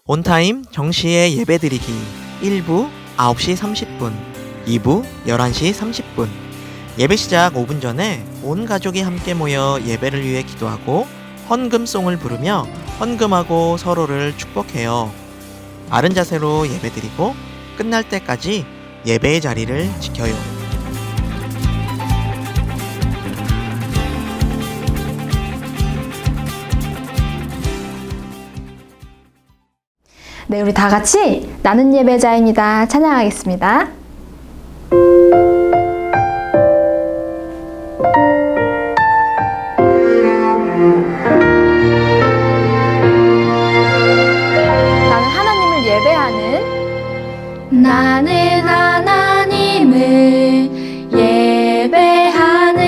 온타임 정시에 예배드리기 1부 9시 30분, 2부 11시 30분. 예배 시작 5분 전에 온 가족이 함께 모여 예배를 위해 기도하고 헌금송을 부르며 헌금하고 서로를 축복해요. 바른 자세로 예배드리고 끝날 때까지 예배의 자리를 지켜요. 네, 우리 다 같이 나는 예배자입니다. 찬양하겠습니다. 나는 하나님을 예배하는 나는 하나님을 예배하는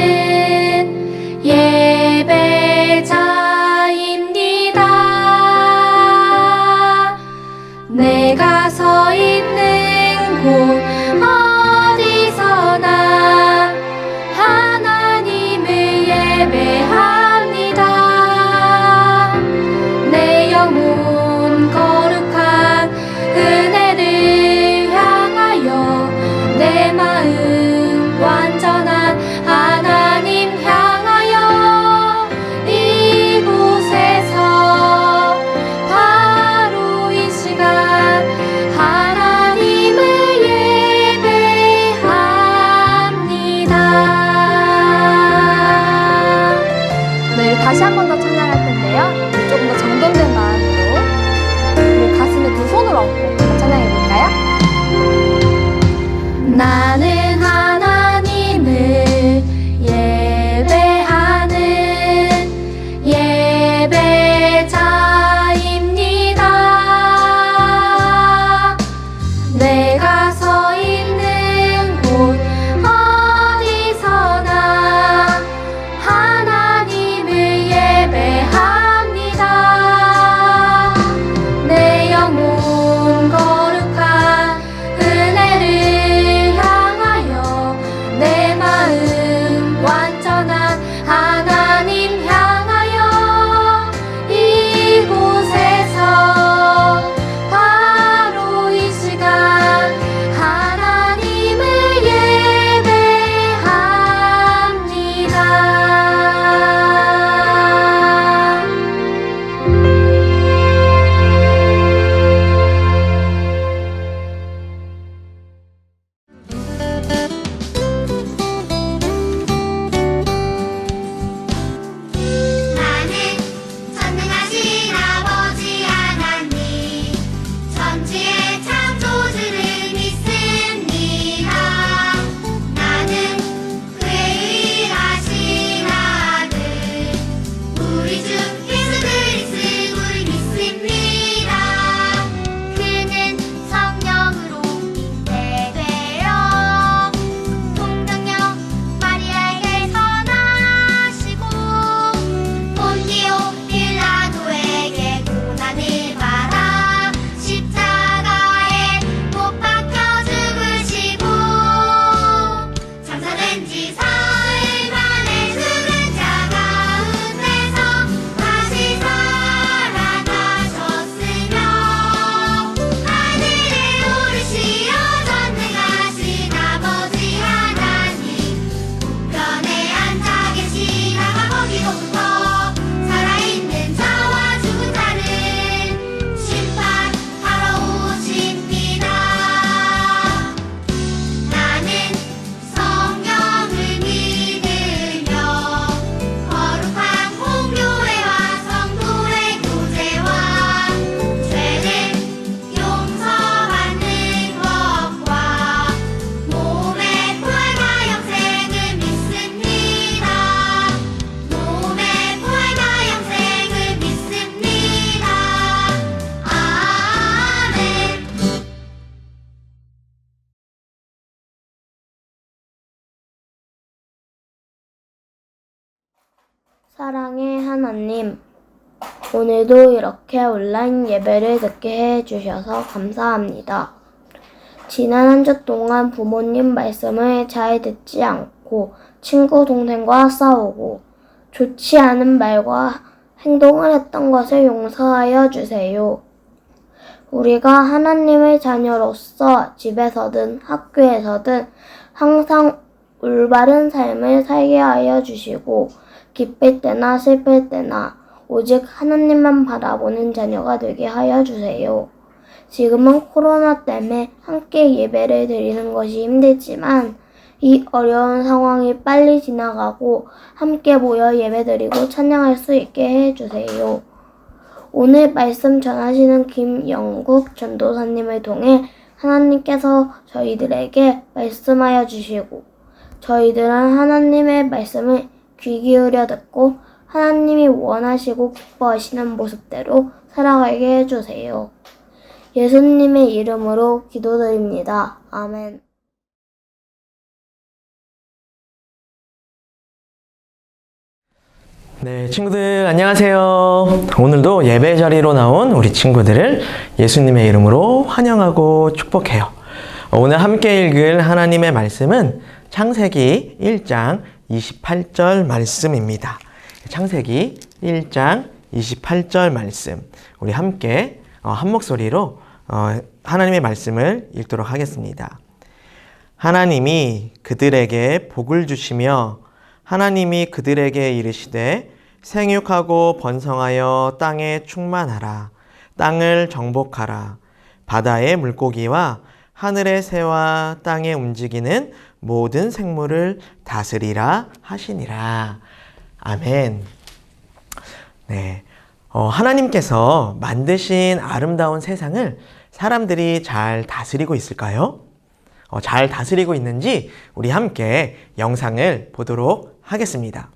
예배자입니다. 내가 서 있는 곳 어디서나 하나님을 예배합니다. 내 영혼 거룩한 은혜를 향하여 내 마음 완전한 하나님 향하여 이곳에서 바로 이 시간 하나님을 예배합니다. 네, 다시 한 번 더 찬양할 텐데요. 조금 더 정돈된 마음으로 우리 가슴에 두 손을 얹고 찬양해 볼까요? 나는 하나님을 예배하는 예배자입니다. 내가 서 있는 곳 어디서나 하나님을 예배합니다. 내 영혼 거룩한 은혜를 향하여 내 마음 완전한 하나님 향하여 이곳에서 바로 이 시간 하나님을 예배합니다. 나는 전능하신 아버지 하나님 천지의 창조주를 믿습니다. 나는 그의 유일하신 아들 우리 주 예수 그리스도를 믿습니다. 그는 성령으로 잉태되어 동정녀 마리아에게서 나시고 본디오 빌라도에게 고난을 받아 십자가에 못 박혀 죽으시고 장사된 지 사흘 만에 죽은 자 가운데서 다시 살아나셨으며 하늘에 오르시어 전능하신 아버지 하나님 우편에 앉아 계시다가 거기로부터 살아있는 자와 죽은 자를 심판하러 오십니다. 나는 성령을 믿으며 거룩한 공교회와 성도의 교제와 죄를 용서받는 것과 몸의 부활과 영생을 믿습니다. 몸의 부활과 영생을 믿습니다. 아멘. 사랑의 하나님, 오늘도 이렇게 온라인 예배를 듣게 해주셔서 감사합니다. 지난 한 주 동안 부모님 말씀을 잘 듣지 않고 친구 동생과 싸우고 좋지 않은 말과 행동을 했던 것을 용서하여 주세요. 우리가 하나님의 자녀로서 집에서든 학교에서든 항상 올바른 삶을 살게 하여 주시고 기쁠 때나 슬플 때나 오직 하나님만 바라보는 자녀가 되게 하여 주세요. 지금은 코로나 때문에 함께 예배를 드리는 것이 힘들지만 이 어려운 상황이 빨리 지나가고 함께 모여 예배드리고 찬양할 수 있게 해주세요. 오늘 말씀 전하시는 김영국 전도사님을 통해 하나님께서 저희들에게 말씀하여 주시고 저희들은 하나님의 말씀을 귀 기울여 듣고 하나님이 원하시고 기뻐하시는 모습대로 살아가게 해주세요. 예수님의 이름으로 기도드립니다. 아멘. 네, 친구들 안녕하세요. 오늘도 예배 자리로 나온 우리 친구들을 예수님의 이름으로 환영하고 축복해요. 오늘 함께 읽을 하나님의 말씀은 창세기 1장 28절 말씀입니다. 창세기 1장 28절 말씀. 우리 함께 한 목소리로 하나님의 말씀을 읽도록 하겠습니다. 하나님이 그들에게 복을 주시며 하나님이 그들에게 이르시되 생육하고 번성하여 땅에 충만하라. 땅을 정복하라. 바다의 물고기와 하늘의 새와 땅에 움직이는 모든 생물을 다스리라 하시니라. 아멘. 네, 하나님께서 만드신 아름다운 세상을 사람들이 잘 다스리고 있을까요? 잘 다스리고 있는지 우리 함께 영상을 보도록 하겠습니다.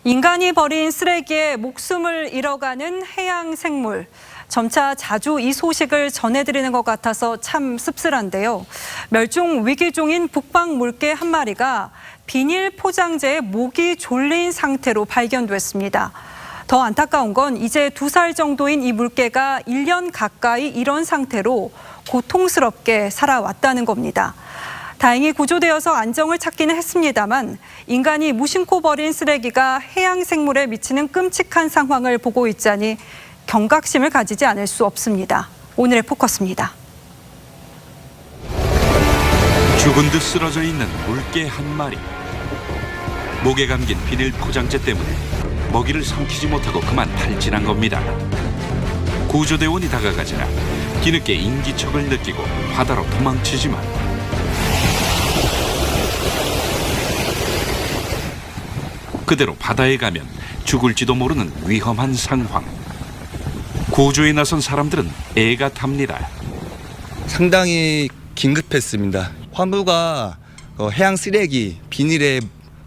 인간이 버린 쓰레기에 목숨을 잃어가는 해양 생물. 점차 자주 이 소식을 전해드리는 것 같아서 참 씁쓸한데요. 멸종 위기종인 북방물개 한 마리가 비닐 포장재에 목이 졸린 상태로 발견됐습니다. 더 안타까운 건 이제 2살 정도인 이 물개가 1년 가까이 이런 상태로 고통스럽게 살아왔다는 겁니다. 다행히 구조되어서 안정을 찾기는 했습니다만 인간이 무심코 버린 쓰레기가 해양 생물에 미치는 끔찍한 상황을 보고 있자니 경각심을 가지지 않을 수 없습니다. 오늘의 포커스입니다. 죽은 듯 쓰러져 있는 물개 한 마리. 목에 감긴 비닐 포장재 때문에 먹이를 삼키지 못하고 그만 탈진한 겁니다. 구조대원이 다가가자 뒤늦게 인기척을 느끼고 바다로 도망치지만 그대로 바다에 가면 죽을지도 모르는 위험한 상황. 구조에 나선 사람들은 애가 탑니다. 상당히 긴급했습니다. 화물과 해양 쓰레기, 비닐에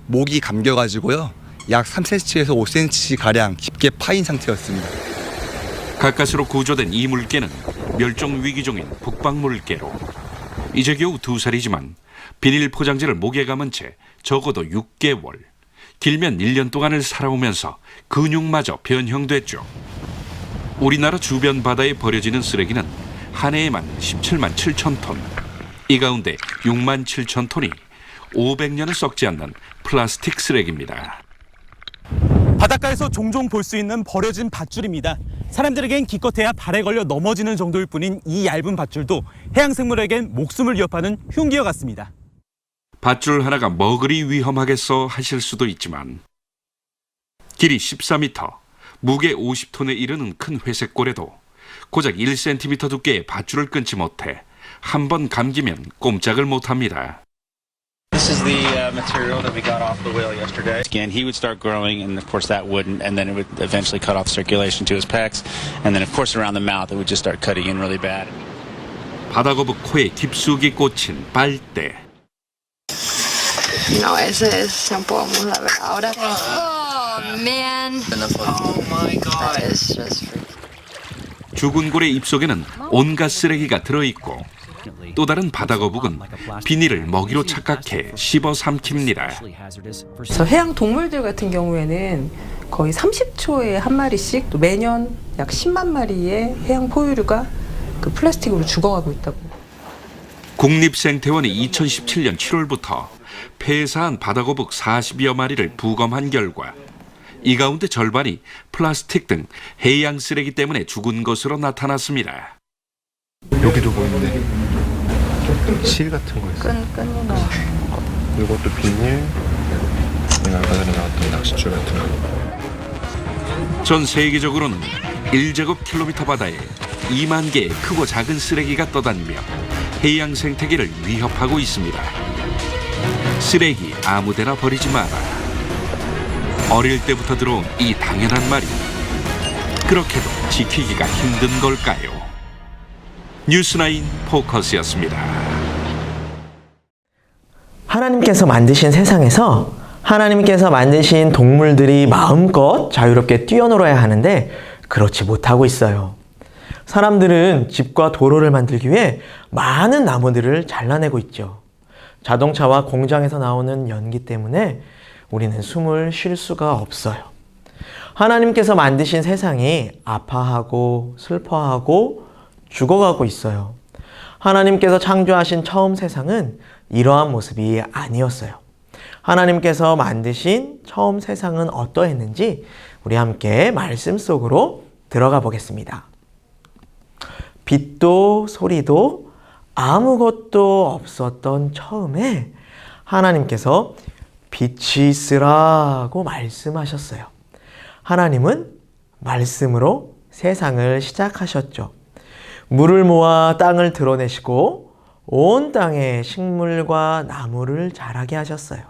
목이 감겨가지고요. 약 3cm에서 5cm 가량 깊게 파인 상태였습니다. 가까스로 구조된 이 물개는 멸종 위기종인 북방물개로 이제 겨우 2살이지만 비닐 포장재를 목에 감은 채 적어도 6개월, 길면 1년 동안을 살아오면서 근육마저 변형됐죠. 우리나라 주변 바다에 버려지는 쓰레기는 한 해에만 17만 7천 톤. 이 가운데 6만 7천 톤이 500년을 썩지 않는 플라스틱 쓰레기입니다. 바닷가에서 종종 볼 수 있는 버려진 밧줄입니다. 사람들에겐 기껏해야 발에 걸려 넘어지는 정도일 뿐인 이 얇은 밧줄도 해양생물에겐 목숨을 위협하는 흉기와 같습니다. 밧줄 하나가 뭐 그리 위험하겠어 하실 수도 있지만 길이 14m, 무게 50톤에 이르는 큰 회색골에도 고작 1cm 두께의 밧줄을 끊지 못해 한 번 감기면 꼼짝을 못합니다. This is the material that we got off the whale yesterday. Again, he would start growing, and of course that wouldn't, and then it would eventually cut off circulation to his pecs, and then of course around the mouth it would just start cutting in really bad. 바다거북 코에 깊숙이 꽂힌 빨대. No, ese es shampoo, vamos a ver ahora. Oh, man. Oh, my God. That is just freaking. 죽은 고래 입속에는 온갖 쓰레기가 들어있고 또 다른 바다거북은 비닐을 먹이로 착각해 씹어 삼킵니다. 그래서 해양 동물들 같은 경우에는 거의 30초에 한 마리씩 또 매년 약 10만 마리의 해양 포유류가 그 플라스틱으로 죽어가고 있다고. 국립생태원이 2017년 7월부터 폐사한 바다거북 40여 마리를 부검한 결과 이 가운데 절반이 플라스틱 등 해양 쓰레기 때문에 죽은 것으로 나타났습니다. 여기도 보이는데 실 같은 거 있어. 끈이 나와. 이것도 비닐. 내가 아까 전에 나왔던 낚싯줄 같은 거. 전 세계적으로는 1제곱킬로미터 바다에 2만 개의 크고 작은 쓰레기가 떠다니며 해양 생태계를 위협하고 있습니다. 쓰레기 아무데나 버리지 마라. 어릴 때부터 들어온 이 당연한 말이 그렇게도 지키기가 힘든 걸까요? 뉴스나인 포커스였습니다. 하나님께서 만드신 세상에서 하나님께서 만드신 동물들이 마음껏 자유롭게 뛰어놀아야 하는데 그렇지 못하고 있어요. 사람들은 집과 도로를 만들기 위해 많은 나무들을 잘라내고 있죠. 자동차와 공장에서 나오는 연기 때문에 우리는 숨을 쉴 수가 없어요. 하나님께서 만드신 세상이 아파하고 슬퍼하고 죽어가고 있어요. 하나님께서 창조하신 처음 세상은 이러한 모습이 아니었어요. 하나님께서 만드신 처음 세상은 어떠했는지 우리 함께 말씀 속으로 들어가 보겠습니다. 빛도 소리도 아무것도 없었던 처음에 하나님께서 빛이 있으라고 말씀하셨어요. 하나님은 말씀으로 세상을 시작하셨죠. 물을 모아 땅을 드러내시고 온 땅에 식물과 나무를 자라게 하셨어요.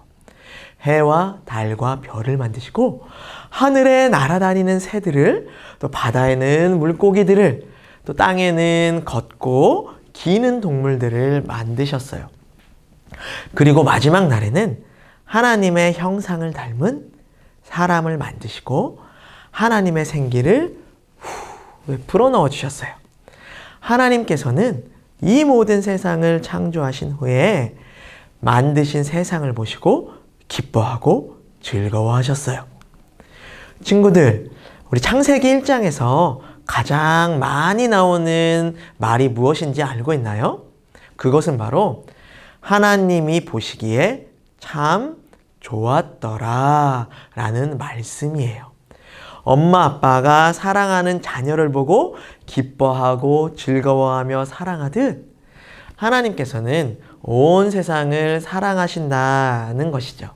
해와 달과 별을 만드시고 하늘에 날아다니는 새들을, 또 바다에는 물고기들을, 또 땅에는 걷고 기는 동물들을 만드셨어요. 그리고 마지막 날에는 하나님의 형상을 닮은 사람을 만드시고 하나님의 생기를 불어넣어 주셨어요. 하나님께서는 이 모든 세상을 창조하신 후에 만드신 세상을 보시고 기뻐하고 즐거워하셨어요. 친구들, 우리 창세기 1장에서 가장 많이 나오는 말이 무엇인지 알고 있나요? 그것은 바로 하나님이 보시기에 참 좋았더라 라는 말씀이에요. 엄마 아빠가 사랑하는 자녀를 보고 기뻐하고 즐거워하며 사랑하듯 하나님께서는 온 세상을 사랑하신다는 것이죠.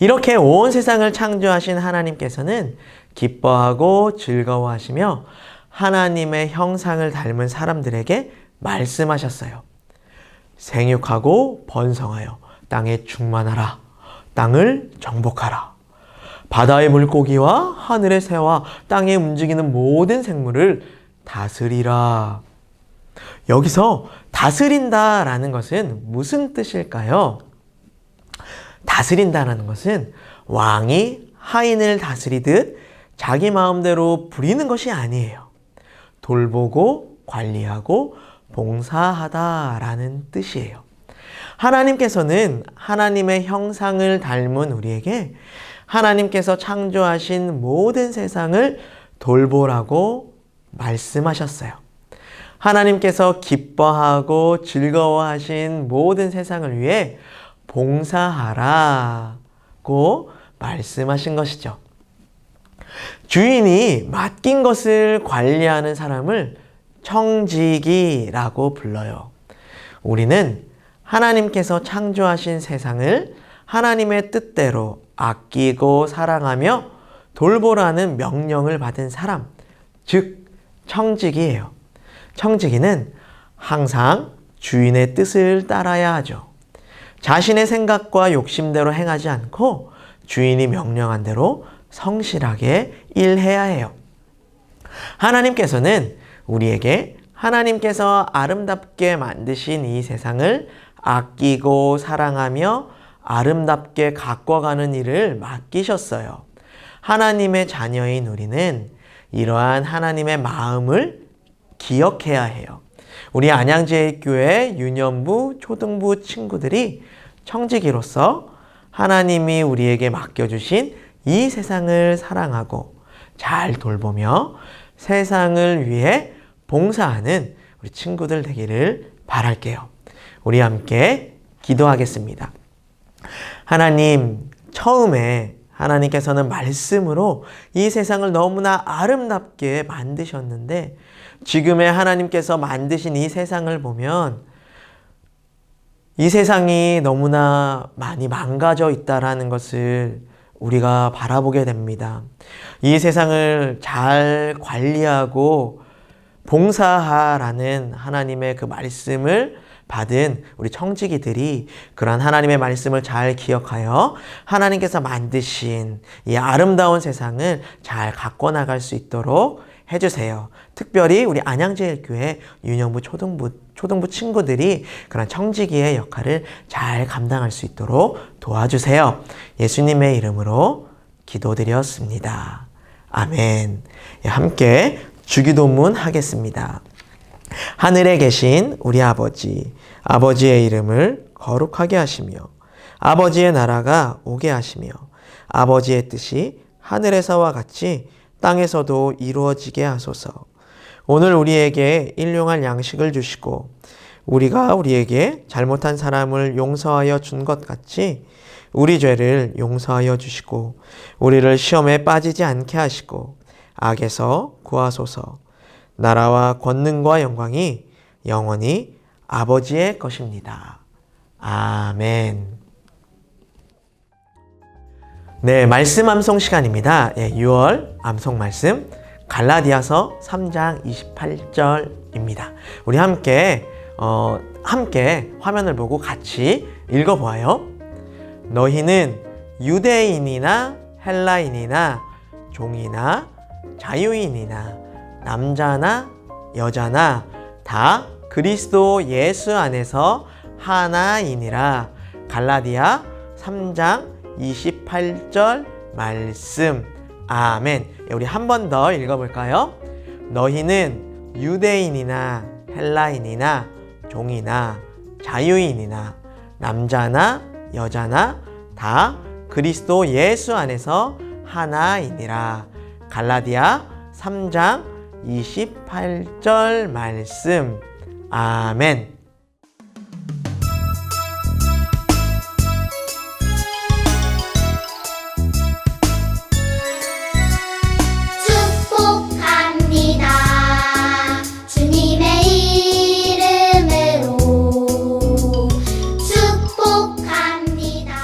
이렇게 온 세상을 창조하신 하나님께서는 기뻐하고 즐거워하시며 하나님의 형상을 닮은 사람들에게 말씀하셨어요. 생육하고 번성하여 땅에 충만하라. 땅을 정복하라. 바다의 물고기와 하늘의 새와 땅에 움직이는 모든 생물을 다스리라. 여기서 다스린다라는 것은 무슨 뜻일까요? 다스린다라는 것은 왕이 하인을 다스리듯 자기 마음대로 부리는 것이 아니에요. 돌보고 관리하고 봉사하다라는 뜻이에요. 하나님께서는 하나님의 형상을 닮은 우리에게 하나님께서 창조하신 모든 세상을 돌보라고 말씀하셨어요. 하나님께서 기뻐하고 즐거워하신 모든 세상을 위해 봉사하라고 말씀하신 것이죠. 주인이 맡긴 것을 관리하는 사람을 청지기라고 불러요. 우리는 하나님께서 창조하신 세상을 하나님의 뜻대로 아끼고 사랑하며 돌보라는 명령을 받은 사람, 즉 청지기예요. 청지기는 항상 주인의 뜻을 따라야 하죠. 자신의 생각과 욕심대로 행하지 않고 주인이 명령한 대로 성실하게 일해야 해요. 하나님께서는 우리에게 하나님께서 아름답게 만드신 이 세상을 아끼고 사랑하며 아름답게 가꿔가는 일을 맡기셨어요. 하나님의 자녀인 우리는 이러한 하나님의 마음을 기억해야 해요. 우리 안양제일교회 유년부, 초등부 친구들이 청지기로서 하나님이 우리에게 맡겨주신 이 세상을 사랑하고 잘 돌보며 세상을 위해 봉사하는 우리 친구들 되기를 바랄게요. 우리 함께 기도하겠습니다. 하나님, 처음에 하나님께서는 말씀으로 이 세상을 너무나 아름답게 만드셨는데 지금의 하나님께서 만드신 이 세상을 보면 이 세상이 너무나 많이 망가져 있다라는 것을 우리가 바라보게 됩니다. 이 세상을 잘 관리하고 봉사하라는 하나님의 그 말씀을 받은 우리 청지기들이 그러한 하나님의 말씀을 잘 기억하여 하나님께서 만드신 이 아름다운 세상을 잘 가꿔 나갈 수 있도록 해주세요. 특별히 우리 안양제일교회 유년부 초등부 친구들이 그런 청지기의 역할을 잘 감당할 수 있도록 도와주세요. 예수님의 이름으로 기도드렸습니다. 아멘. 함께 주기도문 하겠습니다. 하늘에 계신 우리 아버지, 아버지의 이름을 거룩하게 하시며 아버지의 나라가 오게 하시며 아버지의 뜻이 하늘에서와 같이 땅에서도 이루어지게 하소서. 오늘 우리에게 일용할 양식을 주시고 우리가 우리에게 잘못한 사람을 용서하여 준 것 같이 우리 죄를 용서하여 주시고 우리를 시험에 빠지지 않게 하시고 악에서 구하소서. 나라와 권능과 영광이 영원히 아버지의 것입니다. 아멘. 네, 말씀 암송 시간입니다. 6월 암송 말씀 갈라디아서 3장 28절입니다. 우리 함께 화면을 보고 같이 읽어보아요. 너희는 유대인이나 헬라인이나 종이나 자유인이나 남자나 여자나 다 그리스도 예수 안에서 하나이니라. 갈라디아 3장 28절 말씀. 아멘. 우리 한 번 더 읽어볼까요? 너희는 유대인이나 헬라인이나 종이나 자유인이나 남자나 여자나 다 그리스도 예수 안에서 하나이니라. 갈라디아 3장 28절 말씀. 아멘. 축복합니다. 주님의 이름으로 축복합니다.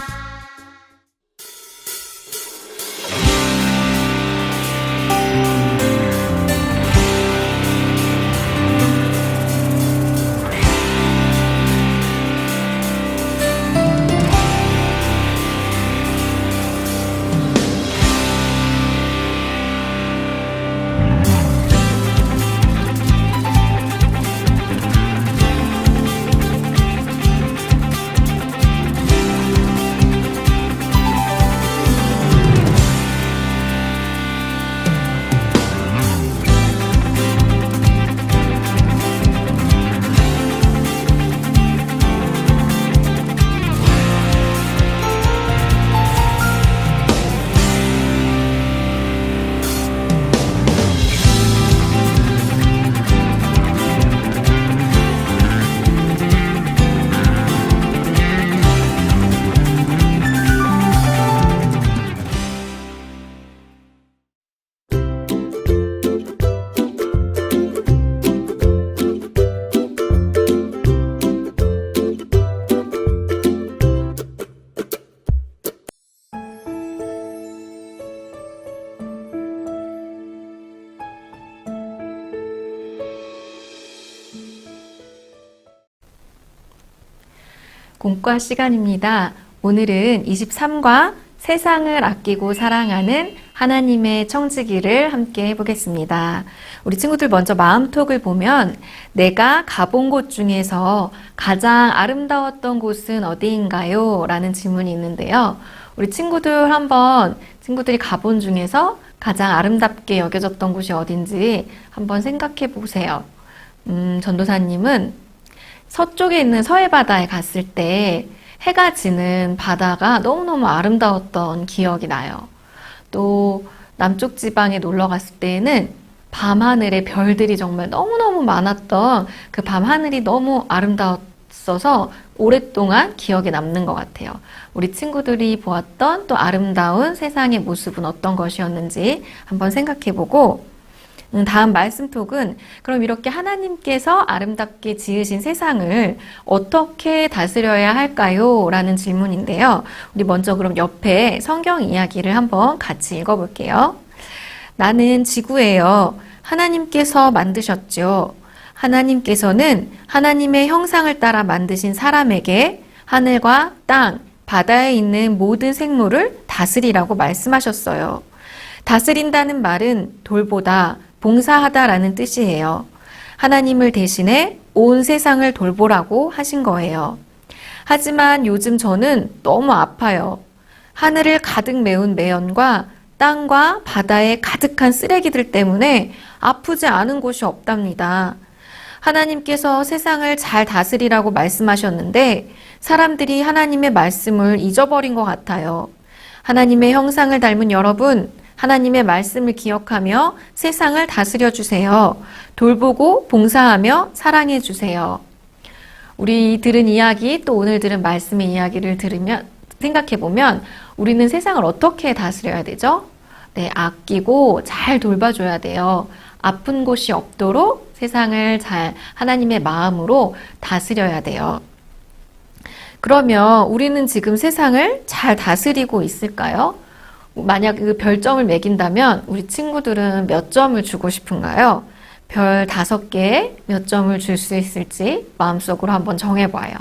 공과 시간입니다. 오늘은 23과 세상을 아끼고 사랑하는 하나님의 청지기를 함께 해보겠습니다. 우리 친구들 먼저 마음톡을 보면 내가 가본 곳 중에서 가장 아름다웠던 곳은 어디인가요? 라는 질문이 있는데요. 우리 친구들이 가본 중에서 가장 아름답게 여겨졌던 곳이 어딘지 한번 생각해 보세요. 전도사님은 서쪽에 있는 서해바다에 갔을 때 해가 지는 바다가 너무너무 아름다웠던 기억이 나요. 또 남쪽 지방에 놀러 갔을 때에는 밤하늘에 별들이 정말 너무너무 많았던 그 밤하늘이 너무 아름다웠어요. 있어서 오랫동안 기억에 남는 것 같아요. 우리 친구들이 보았던 또 아름다운 세상의 모습은 어떤 것이었는지 한번 생각해보고, 다음 말씀톡은 그럼 이렇게 하나님께서 아름답게 지으신 세상을 어떻게 다스려야 할까요? 라는 질문인데요. 우리 먼저 그럼 옆에 성경 이야기를 한번 같이 읽어볼게요. 나는 지구예요. 하나님께서 만드셨죠. 하나님께서는 하나님의 형상을 따라 만드신 사람에게 하늘과 땅, 바다에 있는 모든 생물을 다스리라고 말씀하셨어요. 다스린다는 말은 돌보다, 봉사하다라는 뜻이에요. 하나님을 대신해 온 세상을 돌보라고 하신 거예요. 하지만 요즘 저는 너무 아파요. 하늘을 가득 메운 매연과 땅과 바다에 가득한 쓰레기들 때문에 아프지 않은 곳이 없답니다. 하나님께서 세상을 잘 다스리라고 말씀하셨는데 사람들이 하나님의 말씀을 잊어버린 것 같아요. 하나님의 형상을 닮은 여러분, 하나님의 말씀을 기억하며 세상을 다스려 주세요. 돌보고 봉사하며 사랑해 주세요. 우리 들은 이야기, 또 오늘 들은 말씀의 이야기를 들으면 생각해 보면 우리는 세상을 어떻게 다스려야 되죠? 네, 아끼고 잘 돌봐줘야 돼요. 아픈 곳이 없도록 세상을 잘 하나님의 마음으로 다스려야 돼요. 그러면 우리는 지금 세상을 잘 다스리고 있을까요? 만약 그 별점을 매긴다면 우리 친구들은 몇 점을 주고 싶은가요? 별 5개에 몇 점을 줄 수 있을지 마음속으로 한번 정해봐요.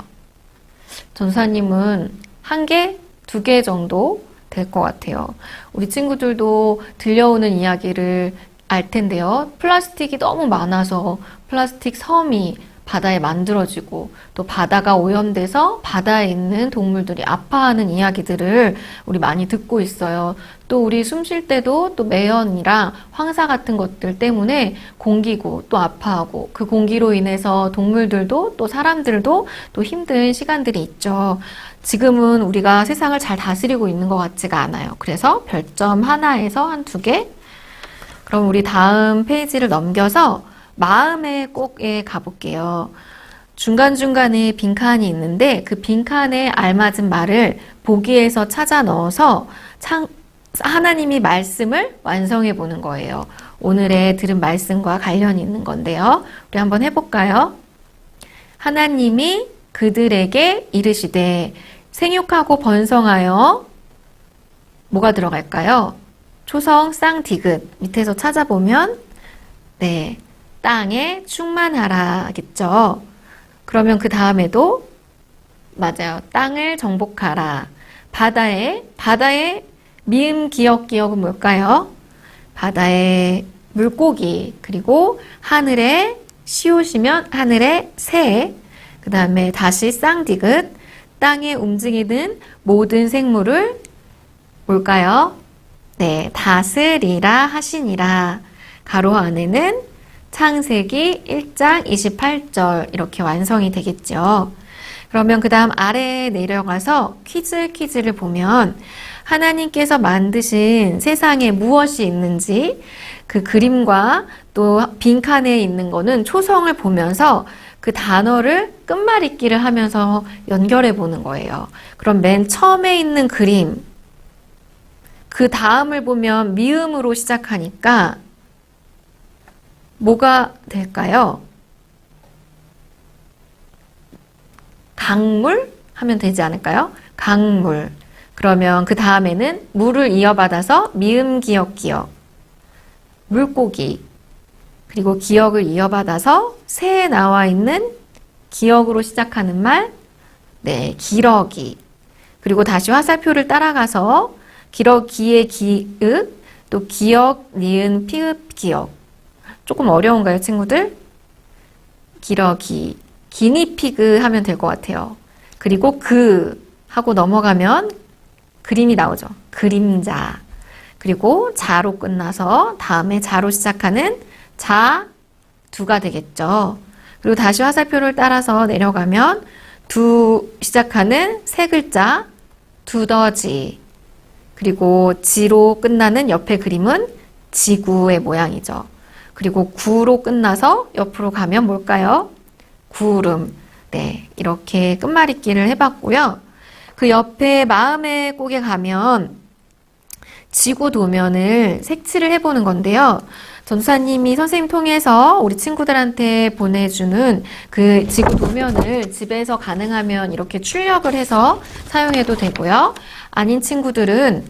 전사님은 1개, 2개 정도 될 것 같아요. 우리 친구들도 들려오는 이야기를 알 텐데요. 플라스틱이 너무 많아서 플라스틱 섬이 바다에 만들어지고 또 바다가 오염돼서 바다에 있는 동물들이 아파하는 이야기들을 우리 많이 듣고 있어요. 또 우리 숨 쉴 때도 또 매연이랑 황사 같은 것들 때문에 공기고 또 아파하고 그 공기로 인해서 동물들도 또 사람들도 또 힘든 시간들이 있죠. 지금은 우리가 세상을 잘 다스리고 있는 것 같지가 않아요. 그래서 별점 하나에서 한 2개. 그럼 우리 다음 페이지를 넘겨서 마음의 꼭에 가볼게요. 중간중간에 빈칸이 있는데 그 빈칸에 알맞은 말을 보기에서 찾아 넣어서 하나님이 말씀을 완성해 보는 거예요. 오늘의 들은 말씀과 관련이 있는 건데요. 우리 한번 해볼까요? 하나님이 그들에게 이르시되 생육하고 번성하여 뭐가 들어갈까요? 초성 쌍디귿 밑에서 찾아보면 네, 땅에 충만하라겠죠. 그러면 그 다음에도 맞아요. 땅을 정복하라. 바다에 미음 기역은 뭘까요? 바다에 물고기, 그리고 하늘에 시옷이면 하늘에 새, 그 다음에 다시 쌍디귿, 땅에 움직이는 모든 생물을 뭘까요? 네, 다스리라 하시니라. 가로 안에는 창세기 1장 28절 이렇게 완성이 되겠죠. 그러면 그 다음 아래에 내려가서 퀴즈를 보면 하나님께서 만드신 세상에 무엇이 있는지 그 그림과 또 빈칸에 있는 거는 초성을 보면서 그 단어를 끝말잇기를 하면서 연결해 보는 거예요. 그럼 맨 처음에 있는 그림, 그 다음을 보면 미음으로 시작하니까 뭐가 될까요? 강물 하면 되지 않을까요? 강물. 그러면 그 다음에는 물을 이어받아서 미음 기역 물고기, 그리고 기역을 이어받아서 새에 나와 있는 기역으로 시작하는 말, 네, 기러기. 그리고 다시 화살표를 따라가서 기러기의 기읍, 또 기역, 니은, 피읍, 기역. 조금 어려운가요, 친구들? 기러기, 기니피그 하면 될 것 같아요. 그리고 그 하고 넘어가면 그림이 나오죠. 그림자. 그리고 자로 끝나서 다음에 자로 시작하는 자, 두가 되겠죠. 그리고 다시 화살표를 따라서 내려가면 두 시작하는 세 글자, 두더지. 그리고 지로 끝나는 옆에 그림은 지구의 모양이죠. 그리고 구로 끝나서 옆으로 가면 뭘까요? 구름. 네, 이렇게 끝말잇기를 해봤고요. 그 옆에 마음의 꼭에 가면 지구 도면을 색칠을 해보는 건데요. 전도사님이 선생님 통해서 우리 친구들한테 보내주는 그 지구 도면을 집에서 가능하면 이렇게 출력을 해서 사용해도 되고요. 아닌 친구들은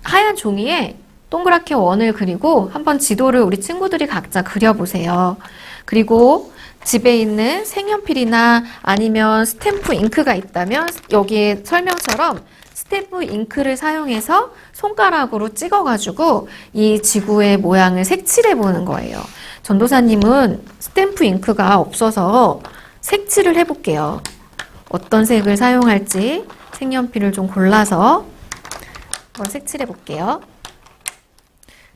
하얀 종이에 동그랗게 원을 그리고 한번 지도를 우리 친구들이 각자 그려보세요. 그리고 집에 있는 색연필이나 아니면 스탬프 잉크가 있다면 여기에 설명처럼 스탬프 잉크를 사용해서 손가락으로 찍어가지고 이 지구의 모양을 색칠해 보는 거예요. 전도사님은 스탬프 잉크가 없어서 색칠을 해볼게요. 어떤 색을 사용할지 색연필을 좀 골라서 한번 색칠해 볼게요.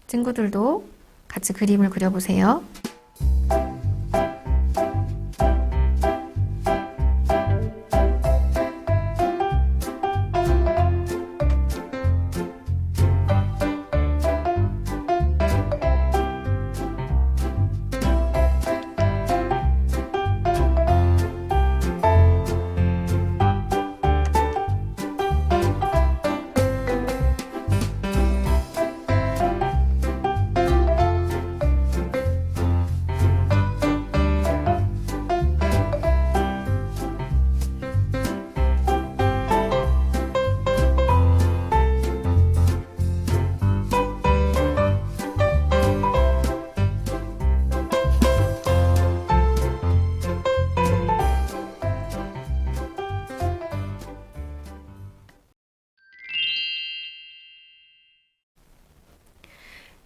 친구들도 같이 그림을 그려보세요.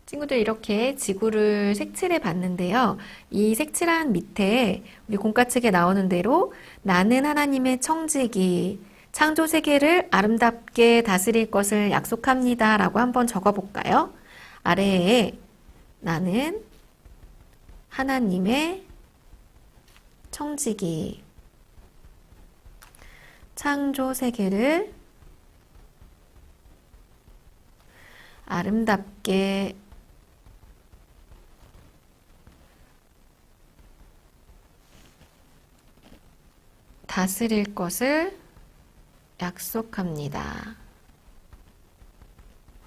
친구들 이렇게 지구를 색칠해 봤는데요. 이 색칠한 밑에 우리 공과책에 나오는 대로 나는 하나님의 청지기, 창조 세계를 아름답게 다스릴 것을 약속합니다 라고 한번 적어볼까요? 아래에 나는 하나님의 청지기, 창조 세계를 아름답게 다스릴 것을 약속합니다.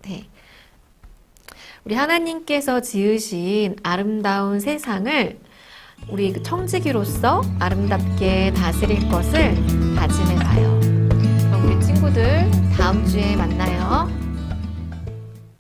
네. 우리 하나님께서 지으신 아름다운 세상을 우리 청지기로서 아름답게 다스릴 것을 다짐해 봐요. 그럼 우리 친구들 다음 주에 만나요.